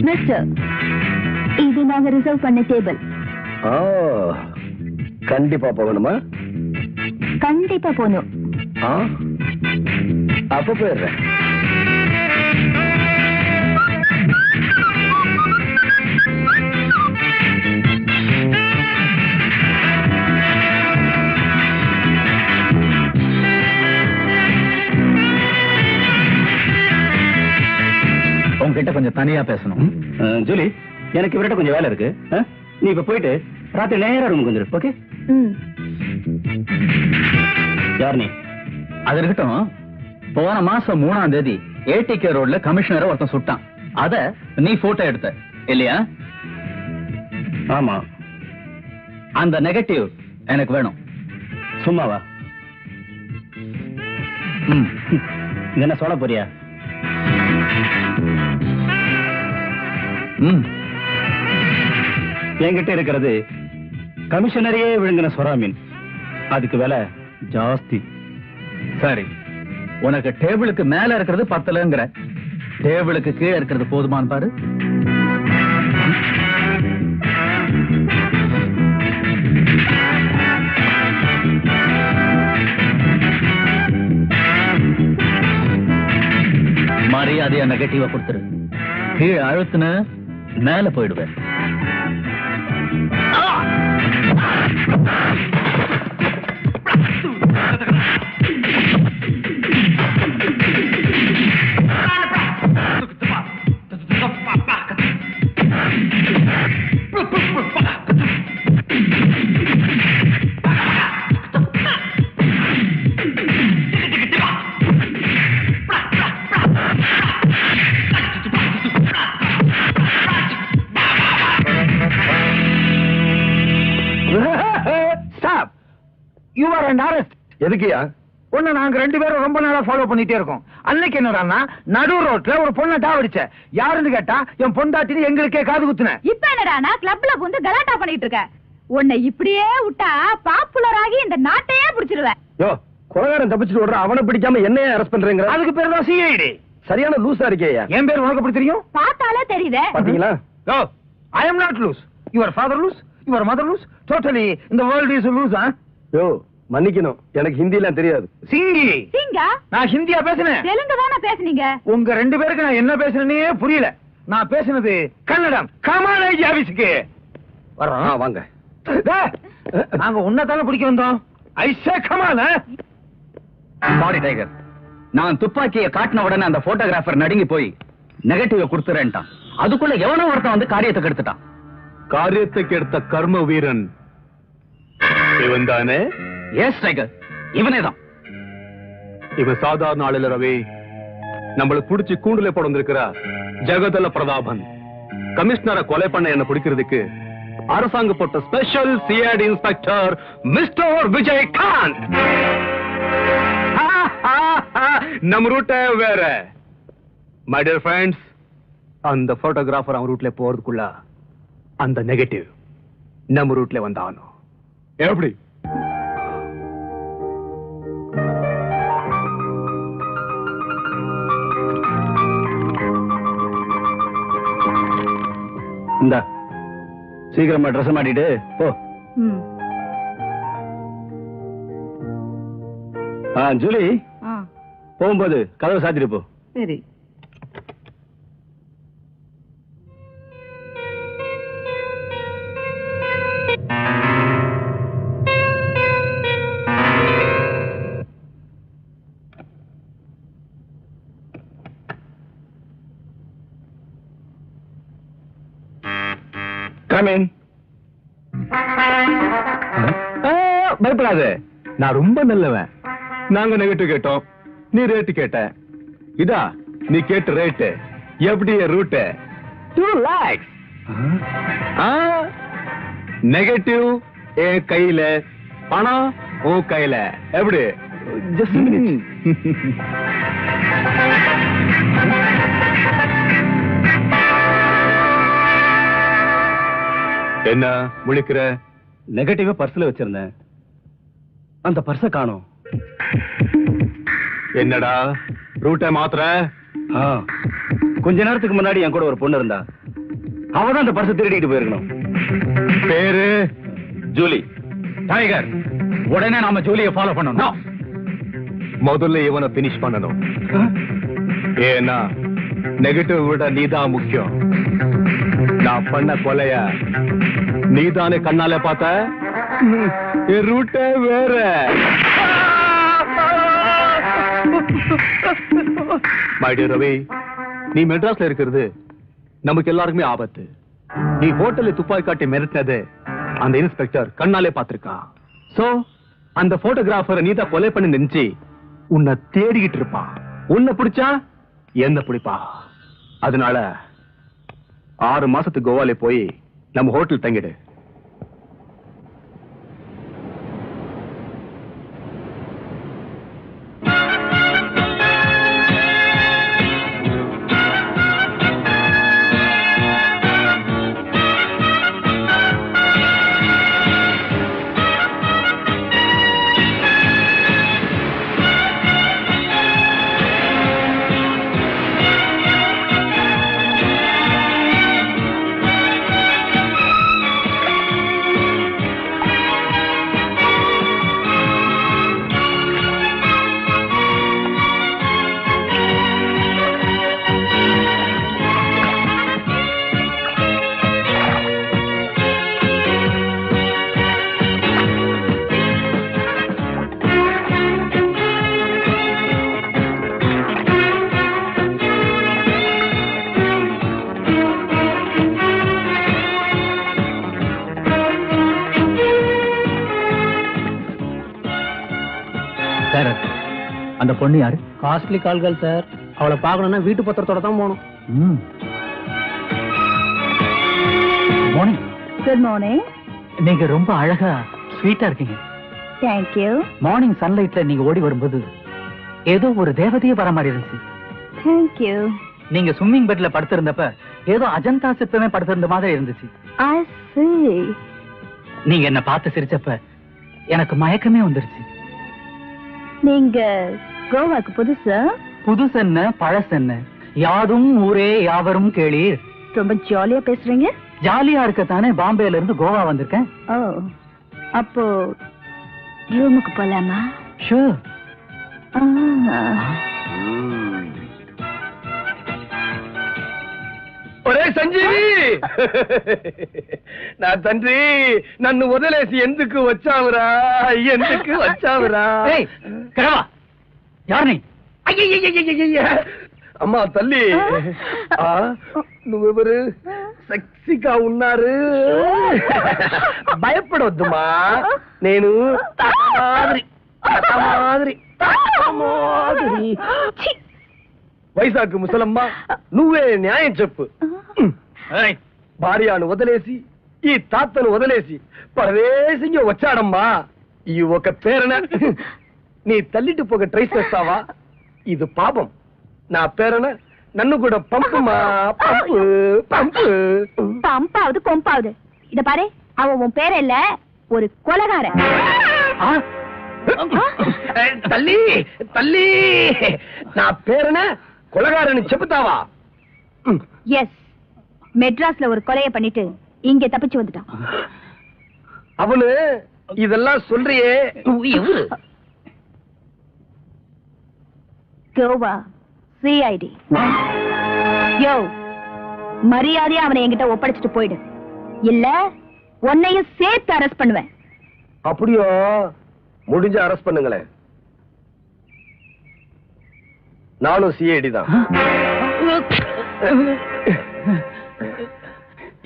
Mister, இது நாங்க reserve பண்ண டேபிள். கண்டிப்பா போகணுமா? கண்டிப்பா போகணும். அப்ப போயிடுறேன். உங்ககிட்ட கொஞ்சம் தனியா பேசணும். ஜூலி, எனக்கு இவர்கிட்ட கொஞ்சம் வேலை இருக்கு. நீ இப்ப போயிட்டு ராத்திரி நேரா ரூமுக்கு வந்துரு. ஓகே? யார் நீ? அது இருக்கட்டும். போன மாசம் 3ஆம் தேதி ஏடிகே ரோட்ல கமிஷனரை ஒருத்தன் சுட்டான். அத நீ போட்டோ எடுத்த இல்லையா? ஆமா. அந்த நெகட்டிவ் எனக்கு வேணும். சும்மாவா? என்ன சொல்ல போறியா? என்கிட்ட இருக்கிறது கமிஷனரையே விழுங்கின சொரா மீன். அதுக்கு விலை ஜாஸ்தி. சரி, உனக்கு டேபிளுக்கு மேல இருக்கிறது பத்தலங்கிற, டேபிளுக்கு கீழே இருக்கிறது போதுமான்னு பாரு. மரியாதையா நெகட்டிவா கொடுத்துரு. கீழே அழுத்துன மேல போயிடுவேன். எதுக்கியா? பொண்ணு நாங்க 2 பேரும் ரொம்ப நாளா ஃபாலோ பண்ணிட்டே இருக்கோம். அன்னைக்கு என்னடா நடு ரோட்ல ஒரு பொண்ணை டாவடிச்ச. யாருன்னு கேட்டா என் பொண்டாட்டின்னு எங்களுக்கே காது குத்துன. இப்ப என்னடா கிளப்ல வந்து கலாட்டா பண்ணிட்டு இருக்க? உன்னை இப்படியே விட்டா பாப்புலர் ஆகி இந்த நாட்டையே பிடிச்சிருவேன். யோ, கொலைகாரன் தப்பிச்சுட்டு ஓடுற, அவனை பிடிக்காம என்னைய அரெஸ்ட் பண்றீங்க? அதுக்கு பேர் தான் சிஐடி. சரியான லூசா இருக்கேயா. என் பேர் உனக்கு எப்படி தெரியும்? பார்த்தாலே தெரியுதே. பாத்தீங்களா? யோ, I am not loose. Your father loose, your mother loose. Totally in the world is loose. யோ, மன்னிக்கணும், எனக்கு ஹிந்தி எல்லாம் தெரியாது. சிங்கி சிங்கா? நான் ஹிந்தியா பேசுனேன். தெலுங்கு தானே பேசுனீங்க? உங்க 2 பேருக்கு நான் என்ன பேசுனேனே புரியல. நான் பேசுனது கன்னடம். காமாலேஜ் ஆபீஸ்க்கு வரோம். வாங்க. நாங்க உன்னதானே பிடிக்க வந்தோம். ஐசே கமால. சாரி டைகர், நான் துப்பாக்கியை காட்டின உடனே அந்த போட்டோகிராஃபர் நடுங்கி போய் நெகட்டிவ் கொடுத்துறேன்ட்டான். அதுக்குள்ள எவனோ ஒருத்தன் வந்து காரியத்தை கெடுத்துட்டான். காரியத்தை கெடுத்த கர்ம வீரன் இவன் தானே? எஸ் டைகர், இவனே தான். இவன் சாதாரண ஆளுல ரவி. நம்மளுக்கு புடிச்சு கூண்டுல போட வந்திருக்கிற ஜெகதல பிரதாபன். கமிஷனரை கொலை பண்ண என்ன பிடிக்கிறதுக்கு அரசாங்க போட்ட special CID inspector mister Vijayakanth. நம்ம ரூட்ட வேற. மை டியர் ஃப்ரெண்ட்ஸ், அந்த போட்டோகிராஃபர் அவன் ரூட்ல போறதுக்குள்ள அந்த நெகட்டிவ் நம்ம ரூட்ல வந்தானோ. எப்படி? இந்த சீக்கிரமா ட்ரெஸ் மாட்டிட்டு போ. ஜூலி, போகும்போது கதவை சாத்திட்டு போ. சரி. பயப்படாது, நான் ரொம்ப நல்லவன். நாங்க நெகட்டிவ் கேட்டோம், நீ ரேட்டு கேட்ட. இதா நீ கேட்ட ரேட்டு. எப்படி ரூட்? 2 lakhs. நெகட்டிவ் என் கையில, பணம் உன் கையில. எப்படி? Just minute. என்ன முழிக்கிற? நெகட்டிவ பர்ஸ்ல வச்சிருந்தேன், அந்த பர்ஸ காணோம். என்னடா ரூட்டை மாத்திர? கொஞ்ச நேரத்துக்கு முன்னாடி என் கூட ஒரு பொண்ணு இருந்தா, அவதான் அந்த பர்ஸ் திருடிட்டு போயிருக்கணும். பேரு ஜூலி. டைகர், உடனே நாம ஜூலியை ஃபாலோ பண்ணணும். முதல்ல இவனை பினிஷ் பண்ணணும். ஏன்னா நெகட்டிவ் விட நீதான் முக்கியம். நான் பண்ண கொலைய நீதானே கண்ணால பார்த்த. ரூட்டே வேற. மை டியர் ரவி, நீ மெட்ராஸ்ல இருக்கிறது நமக்கு எல்லாருக்குமே ஆபத்து. நீ ஹோட்டல்ல துப்பாக்கி காட்டி மிரட்டினது அந்த இன்ஸ்பெக்டர் கண்ணாலே பார்த்திருக்கான். சோ அந்த போட்டோகிராஃபரை நீதான் கொலை பண்ணி நினைச்சு உன்னை தேடிக்கிட்டு இருப்பான். உன்னை பிடிச்சா என்ன பிடிப்பா. அதனால 6 மாசத்துக்கு கோவால போய் நம்ம ஹோட்டல் தங்கிடு. அந்த பொண்ணு யாரு? காஸ்ட்லி கால்கள் சார். அவளை பார்க்கணும்னா வீட்டு பத்திரத்தோட தான் போகணும். மார்னிங். Good morning. நீங்க ரொம்ப அழகா ஸ்வீட்டா இருக்கீங்க. Thank you. மார்னிங் சன்லைட்ல நீங்க ஓடி வரும்போது ஏதோ ஒரு தேவதையே வர மாதிரி இருந்துச்சு. Thank you. நீங்க ஸ்விம்மிங் பெட்ல படுத்திருந்தப்ப ஏதோ அஜந்தா சிற்பமே படுத்திருந்த மாதிரி இருந்துச்சு. I see. நீங்க என்ன பார்த்து சிரிச்சப்ப எனக்கு மயக்கமே வந்துருச்சு. நீங்க கோவாக்கு புதுசா? புதுசென்ன பழசென்ன, யாதும் ஊரே யாவரும் கேளீர். ரொம்ப ஜாலியா பேசுறீங்க. ஜாலியா இருக்கத்தானே பாம்பேல இருந்து கோவா வந்திருக்கேன். ஓ, அப்போ ரூமுக்கு போலாமா? ஷூர். ఒరే సంజీవి, నా తండ్రి నన్ను వదిలేసి ఎందుకు వచ్చావురా? ఎందుకు వచ్చావురా? అమ్మా తల్లి, నువ్వెవరు? సెక్సీగా ఉన్నారు. భయపడొద్దుమా, నేను వైశాఖ ముసలమ్మ, నువ్వే న్యాయం చెప్పు. భార్యను వదిలేసి ఈ తాతను వదిలేసి పరదేశంగా వచ్చాడమ్మా. ఈ ఒక పేరన నీ తల్లిటి పొగ ట్రై చేస్తావా? ఇది పాపం. నా పేరన నన్ను కూడా పంపుమా, పంపు పంపు. பம்பாவது கொம்பாவது. இத பாரு, அவன் உன் பேர இல்ல, ஒரு கொலைகாரன். తల్లి తల్లి, నా పేరన கொலைகாரன்னு చెబుతావా? எஸ், மெட்ராஸ்ல ஒரு கொலையை பண்ணிட்டு இங்க தப்பிச்சு வந்துட்டான். அவனு இதெல்லாம் சொல்றியே, எவரு? கோவா சிஐடி. யோ, மரியாதையா அவனை என்கிட்ட ஒப்படைச்சிட்டு போயிடு, இல்ல உன்னையும் சேர்த்து அரெஸ்ட் பண்ணுவேன். அப்படியோ? முடிஞ்ச அரெஸ்ட் பண்ணுங்களேன். நானும் சிஐடி தான்.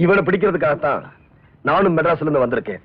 இவனை பிடிக்கிறதுக்காகத்தான் நானும் மெட்ராஸ்ல இருந்து வந்திருக்கேன்.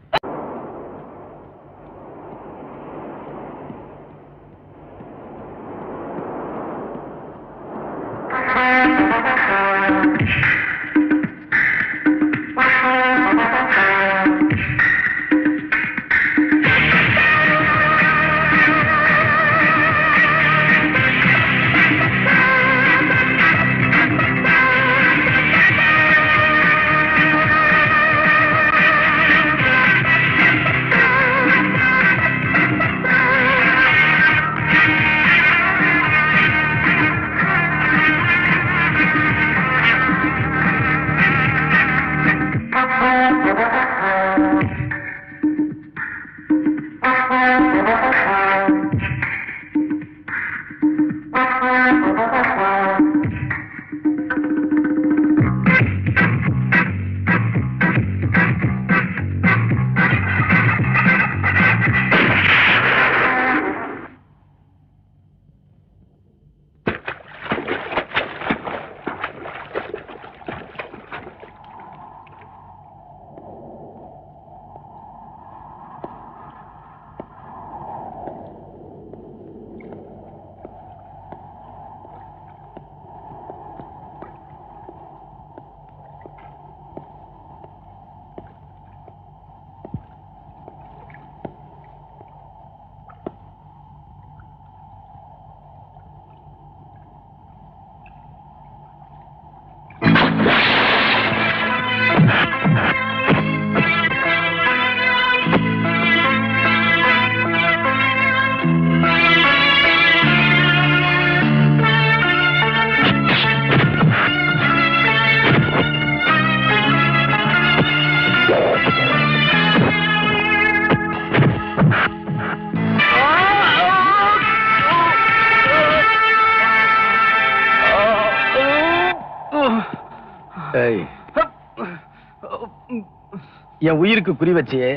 என் உயிருக்கு குறி வச்சியே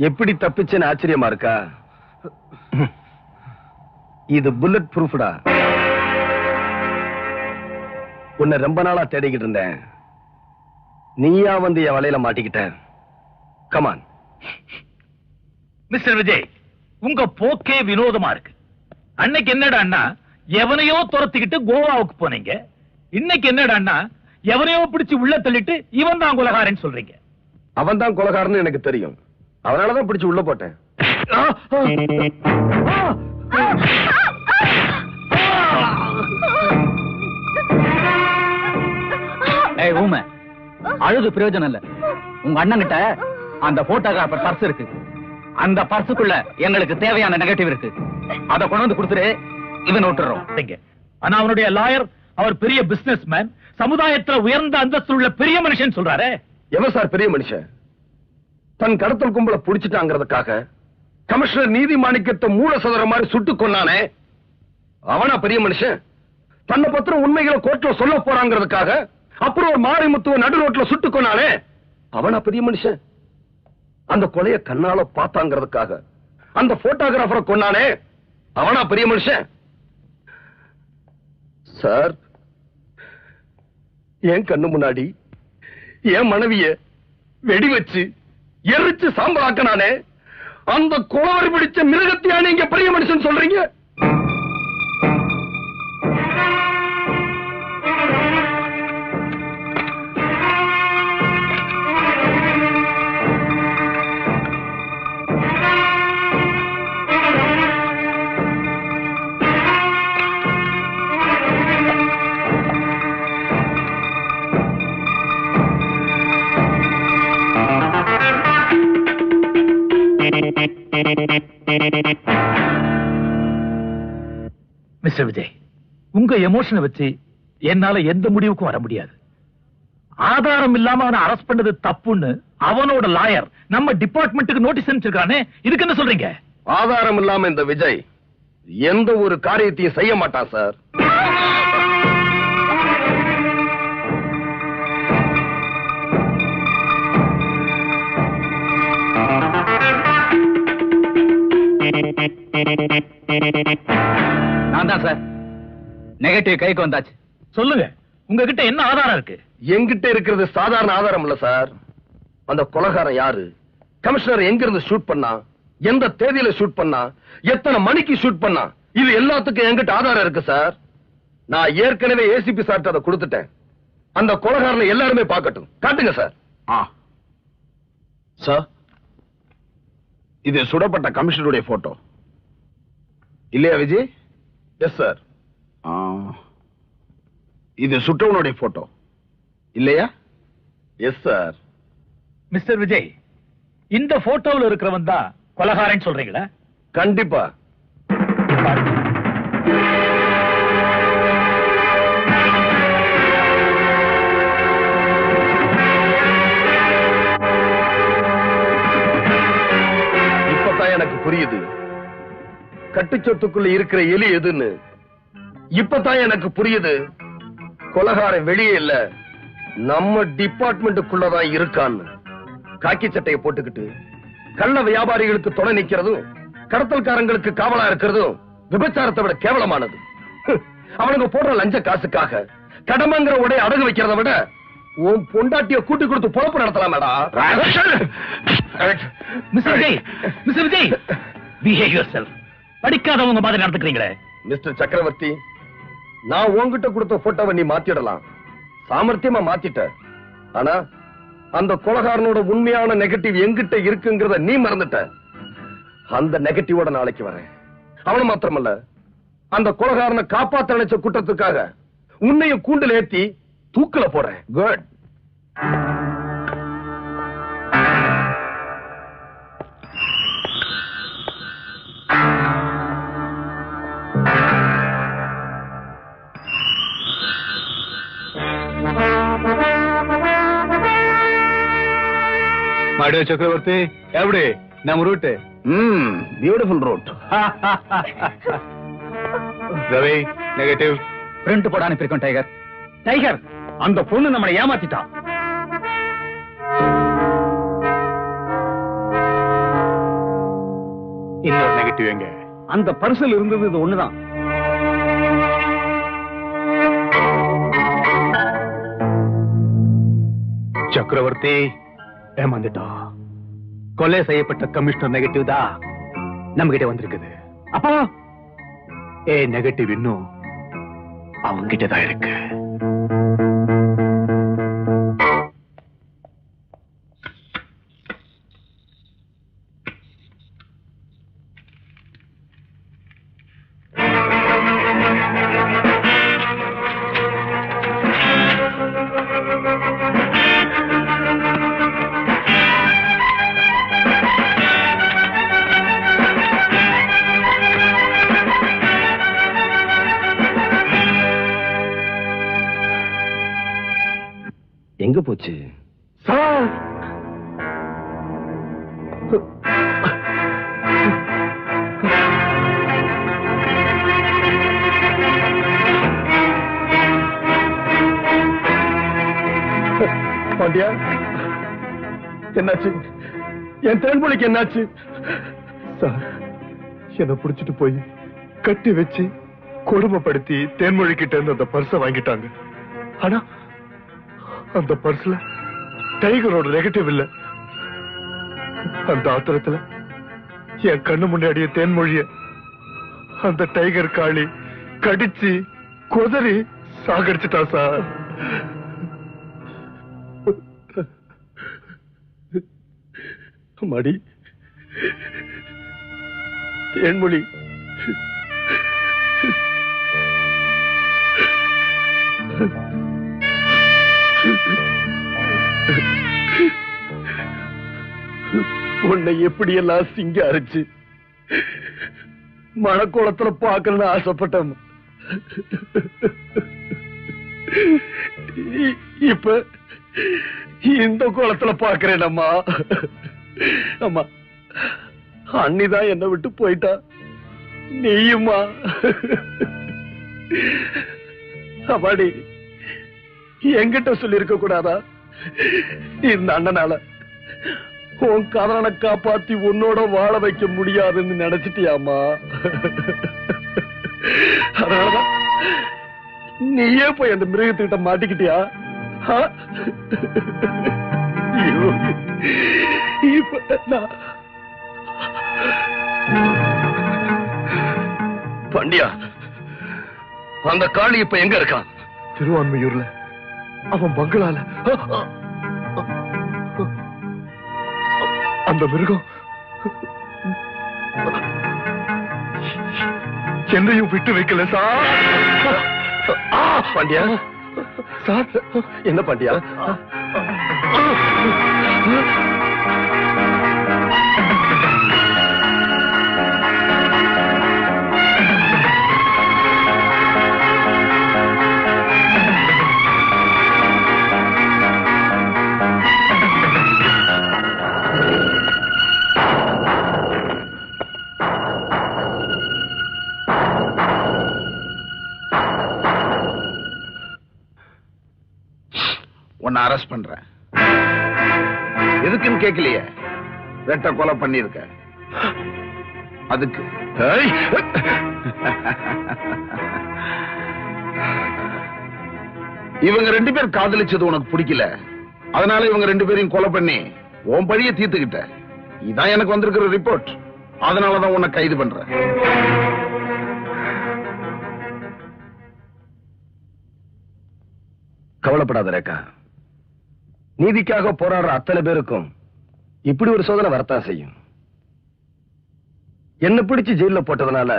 எப்படி தப்பிச்சேன்னு ஆச்சரியமா இருக்கா? இது புல்லட் ப்ரூஃப்டா. உன்னை ரொம்ப நாளா தேடிக்கிட்டு இருந்தேன். நீயா வந்து என் வலையில மாட்டிக்கிட்ட. கமான். மிஸ்டர் விஜய், உங்க போக்கே வினோதமா இருக்கு. அன்னைக்கு என்னடான்னா எவனையோ துரத்திக்கிட்டு கோவாவுக்கு போனீங்க. இன்னைக்கு என்னடான்னா எவனையோ பிடிச்சு உள்ள தள்ளிட்டு இவன் தான் கொலகாரன்னு சொல்றீங்க. அவன் தான் கொலகாரன்னு எனக்கு தெரியும். அதனாலதான் பிடிச்சு உள்ள போட்டேன். ஏய் ஊமை, அழுது பிரயோஜனம் இல்ல. உங்க அண்ணன் கிட்ட அந்த போட்டோகிராஃபர் பர்ஸ் இருக்கு. அந்த பர்சுக்குள்ள எங்களுக்கு தேவையான நெகட்டிவ் இருக்கு. அத கொண்டு வந்து கொடுத்துரு, இவன் விட்டுறோம். ஆனா அவனுடைய லாயர், அவர் பெரிய பிசினஸ் மேன், சமுதாயத்துல உயர்ந்த அந்தஸ்து உள்ள பெரிய மனுஷன் சொல்றாரு. எவன் சார் பெரிய மனுஷன்? தன் கடத்தல் கும்பல புடிச்சிட்டாங்கிறதுக்காக கமிஷனர் நீதிமாணிக்கத்தை மூல சதுர மாதிரி சுட்டு கொன்னானே, அவனா பெரிய மனுஷன்? தன்னை பத்திரம் உண்மைகளை கோர்ட்ல சொல்ல போறாங்கிறதுக்காக அப்புறம் ஒரு மாரிமுத்துவ நடு ரோட்ல சுட்டு கொன்னானே, அவனா பெரிய மனுஷன்? அந்த கொலைய கண்ணால பார்த்தாங்கிறதுக்காக அந்த போட்டோகிராஃபரை கொன்னானே, அவனா பெரிய மனுஷன்? சார், என் கண்ணு முன்னாடி என் மனைவிய வெடி வச்சு எரிச்சு சாம்பலாக்கனானே, அந்த கோவரி பிடிச்ச மிருகத்தையா நீங்க பெரிய மனுஷன் சொல்றீங்க? மிஸ்டர் விஜய், உங்க எமோஷனை வச்சு என்னால எந்த முடிவுக்கும் வர முடியாது. ஆதாரம் இல்லாம அவனை அரெஸ்ட் பண்ணது தப்புன்னு அவனோட லாயர் நம்ம டிபார்ட்மெண்ட்டுக்கு நோட்டீஸ் அனுப்பிச்சிருக்கானே, இதுக்கு என்ன சொல்றீங்க? ஆதாரம் இல்லாம இந்த விஜய் எந்த ஒரு காரியத்தையும் செய்ய மாட்டான் சார். நான் தான் சார். நெகட்டிவ் கைக்கு வந்தாச்சு. சொல்லுங்க, உங்ககிட்ட என்ன ஆதாரம் இருக்கு? என்கிட்ட இருக்கிறது சாதாரண ஆதாரம் இல்ல சார். அந்த கொலைகாரன் யாரு, கமிஷனர் எங்க இருந்து ஷூட் பண்ணா, எந்த தேதியில ஷூட் பண்ணா, எத்தனை மணிக்கு ஷூட் பண்ணா, இது எல்லாத்துக்கும் என்கிட்ட ஆதாரம் இருக்கு சார். நான் ஏற்கனவே ஏசிபி சார்ட்ட அதை கொடுத்துட்டேன். அந்த கொலைகாரனை எல்லாருமே பார்க்கட்டும். காட்டுங்க சார். சார், இது சுடப்பட்ட கமிஷனருடைய போட்டோ இல்லையா விஜய்? Yes sir. இது சுட்டவனுடைய போட்டோ இல்லையா? Yes sir. மிஸ்டர் விஜய், இந்த போட்டோவில் இருக்கிறவன் தான் கொலைகாரன் சொல்றீங்களா? கண்டிப்பா. இப்பதான் எனக்கு புரியுது கட்டுச்சொத்துக்குள்ள இருக்கிற எலி எதுன்னு. இப்பதான் எனக்கு புரியுது கொலைகாரன் வெளியே இல்ல, நம்ம டிபார்ட்மெண்ட்டுக்குள்ளதான் இருக்கான்னு. காக்கி சட்டையை போட்டுக்கிட்டு கள்ள வியாபாரிகளுக்கு துணை நிக்கிறதும் கடத்தல்காரங்களுக்கு காவலா இருக்கிறதும் விபச்சாரத்தை விட கேவலமானது. அவனுங்க போடுற லஞ்ச காசுக்காக கடமைங்கிற உடைய அடகு வைக்கிறத விட உன் பொண்டாட்டிய கூட்டி கொடுத்து பொழப்பு நடத்தலாமேடா. Mister Vijay, mister Vijay, behave yourself. படிக்காதவங்க மாதிரி நடந்துக்கிறீங்களே. மிஸ்டர் சக்கரவர்த்தி, நான் உன்கிட்ட கொடுத்த போட்டோவை நீ மாத்திடலாம், சாமர்த்தியமா மாத்திட்ட. ஆனா அந்த கொலைகாரனோட உண்மையான நெகட்டிவ் எங்கிட்ட இருக்குங்கிறத நீ மறந்துட்ட. அந்த நெகட்டிவோட நாளைக்கு வரேன். அவனு மாத்திரமல்ல, அந்த கொலைகாரனை காப்பாத்த நினைச்ச குற்றத்துக்காக உன்னையும் கூண்டில் ஏத்தி தூக்கல போறேன். குட். மாடியோ சக்கரவர்த்தி, எப்படி நம்ம route? Beautiful route. Ravi, negative print போட அனுப்பியிருக்கோம் டைகர். டைகர், அந்த பொண்ணு நம்மளை ஏமாத்திட்டா. இன்னொரு நெகட்டிவ் எங்க? அந்த பரிசல் இருந்தது இது ஒண்ணுதான். சக்கரவர்த்தி ஏமாந்துட்டா. கொலை செய்யப்பட்ட கமிஷனர் நெகட்டிவ் தான் நம்ம கிட்ட வந்திருக்குது. அப்போ நெகட்டிவ் இன்னும் அவங்க கிட்ட தான் இருக்கு. எங்க போச்சு சார்? பாண்டியா, என்னாச்சு? என் தேன்மொழிக்கு என்னாச்சு? சார், என்ன புடிச்சிட்டு போய் கட்டி வச்சு கொடுமைப்படுத்தி தேன்மொழி கிட்ட இருந்து அந்த பர்ஸ வாங்கிட்டாங்க. ஆனா அந்த பர்ஸ்ல டைகரோட நெகட்டிவ் இல்ல. அந்த ஆத்திரத்துல என் கண்ணு முன்னாடியே தேன்மொழிய அந்த டைகர் காளி கடிச்சு கொதறி சாகடிச்சுட்டா சார். மடி தேன்மொழி உன்னை எப்படியெல்லாம் சிங்காரிச்சு மணக்கோலத்துல பார்க்கணும்னு ஆசைப்பட்டேன். இப்ப இந்த கோலத்துல பார்க்கிறேன். அம்மா அம்மா, அண்ணிதான் என்னை விட்டு போயிட்டா. நீயுமா அம்மாடி என்கிட்ட சொல்லி இருக்க கூடாதா? இந்த அண்ணனால உன் கதனை காப்பாத்தி உன்னோட வாழ வைக்க முடியாதுன்னு நினைச்சிட்டியாமா? அதனாலதான் நீயே போய் அந்த மிருகத்துக்கிட்ட மாட்டிக்கிட்டியா? பாண்டியா, அந்த காளி இப்ப எங்க இருக்கான்? திருவான்மையூர்ல அவன் பங்களால. அந்த மிருகம் என்னையும் விட்டு வைக்கல சார். பாண்டியா சார், என்ன பாண்டியா? உன்னை அரெஸ்ட் பண்றேன். எதுக்குன்னு கேட்கலையே, ரெட்ட கொலை பண்ணிருக்க. அதுக்கு இவங்க ரெண்டு பேர் காதலிச்சது உனக்கு பிடிக்கல, அதனால இவங்க ரெண்டு பேரையும் கொலை பண்ணி உன் பழிய தீர்த்துக்கிட்ட. இதான் எனக்கு வந்திருக்கிற ரிப்போர்ட். அதனாலதான் உன்னை கைது பண்றேன். கவலைப்படாத ரேகா, நீதிக்காக போராடுற அத்தனை பேருக்கும் இப்படி ஒரு சோதனை வரத்தான் செய்யும். என்ன பிடிச்சு ஜெயில போட்டதுனால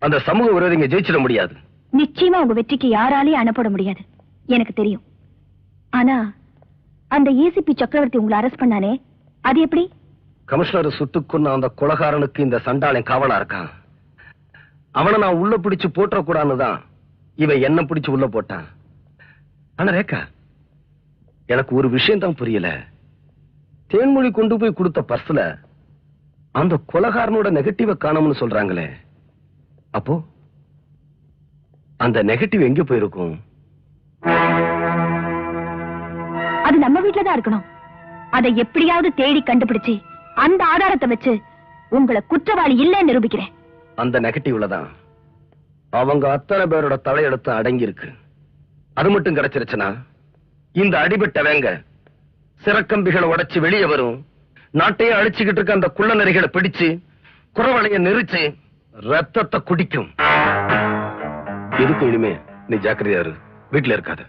அந்த சமூக விரோதிங்க ஜெயிச்சிட முடியாது. நிச்சயமா உங்க வெற்றிக்கு யாராலையும் அனுப்பட முடியாது, எனக்கு தெரியும். ஆனா அந்த ஏசிபி சக்கரவர்த்தி உங்களை அரெஸ்ட் பண்ணானே, அது எப்படி? கமிஷனர் சுட்டுக்கொன்ன அந்த கொலகாரனுக்கு இந்த சண்டாளன் காவலா இருக்கான். அவனை நான் உள்ள பிடிச்சு போட்டக்கூடாதுதான் இவன் என்ன பிடிச்சு உள்ள போட்டான். ஆனா ரேகா, எனக்கு ஒரு விஷயம் தான் புரியல. தேன்மொழி கொண்டு போய் கொடுத்த பர்ஸ்ல அந்த கொலகாரனோட நெகட்டிவ காணோம்னு சொல்றாங்களே, அப்போ அந்த நெகட்டிவ் எங்க போயிருக்கும்? நம்ம வீட்டுல தான் இருக்கணும். அதை எப்படியாவது தேடி கண்டுபிடிச்சு அந்த ஆதாரத்தை வச்சு உங்களை குற்றவாளி இல்லைன்னு நிரூபிக்கிறேன். அந்த நெகட்டிவ்ல தான் அவங்க அத்தனை பேரோட தலையெழுத்து அடங்கி இருக்கு. அது மட்டும் கிடைச்சிருச்சுன்னா இந்த அடிபட்டவங்க சிறக்கம்பிகளை உடைச்சு வெளியே வரும். நாட்டையே அழிச்சுக்கிட்டு இருக்க அந்த குள்ள நரிகளை பிடிச்சு குறவளைய நெரிச்சு ரத்தத்தை குடிக்கும். எதுக்கு இனிமே நீ ஜாக்கிரதையா இரு, வீட்டுல இருக்காது.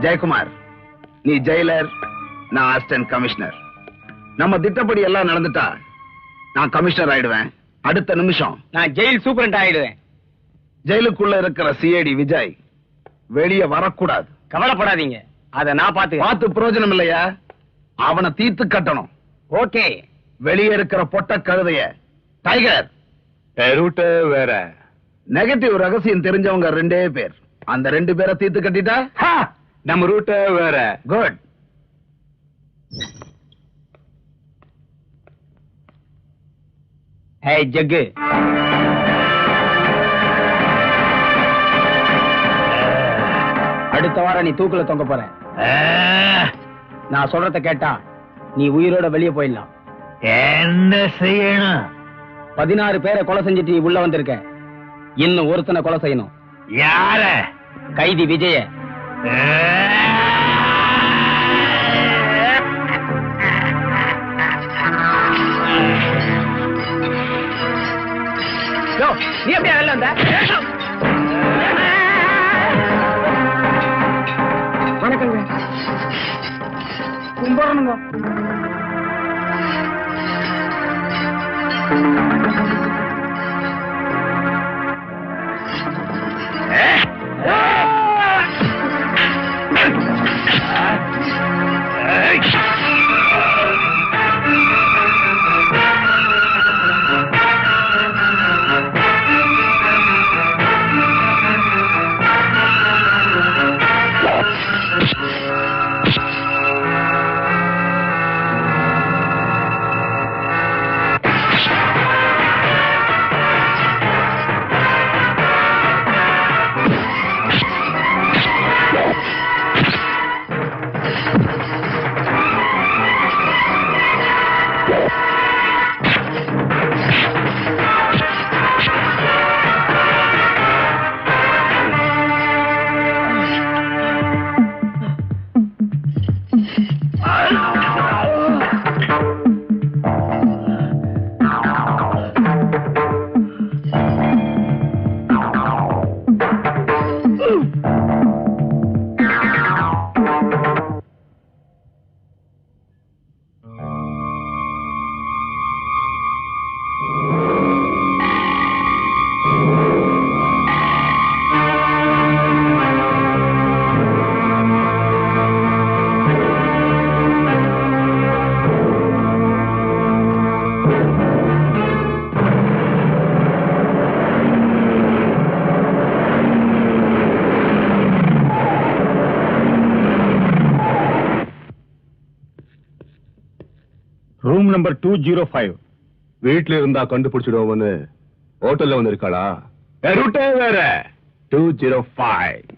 ஜெயக்குமார், நீ ஜெயிலர், நான் அசிஸ்டன்ட் கமிஷனர். நம்ம திட்டப்படி எல்லாம் நடந்துட்டா நான் கமிஷனர் ஆயிடுவேன். அடுத்த நிமிஷம் நான் ஜெயில் சூப்பரண்ட் ஆயிடுவேன். ஜெயிலுக்குள்ள இருக்கிற சிஐடி விஜய் வெளியே வரக்கூடாது. கவலைப்படாதீங்க, அத நான் பார்த்து பிரயோஜனம் இல்லையா? அவனை தீர்த்து கட்டணும். ஓகே. வெளியே இருக்கிற பொட்ட கழுதைய டைகர் ரூட் வேற. நெகட்டிவ் ரகசியம் தெரிஞ்சவங்க 2 பேர். அந்த 2 பேரை தீர்த்து கட்டிட்டா நம்ம ரூட் வேற. குட். ஹே ஜக்கு, அடுத்த வாரம் நீ தூக்குல தொங்க போற. நான் சொல்றத கேட்டா நீ உயிரோட வெளியே போயிடலாம். என்ன செய்யணும்? 16 பேரை கொலை செஞ்சுட்டு நீ உள்ள வந்திருக்க. இன்னும் ஒருத்தனை கொலை செய்யணும். யார? கைதி விஜய. நீ அப்படியே வெளில வந்த? வணக்கங்க. கும்பிடணுங்க. Room number 205. வீட்டுல இருந்தா கண்டுபிடிச்சிடுவோம்னு ஹோட்டல்ல வந்து இருக்காளா? ரூட்டே வேற. 205.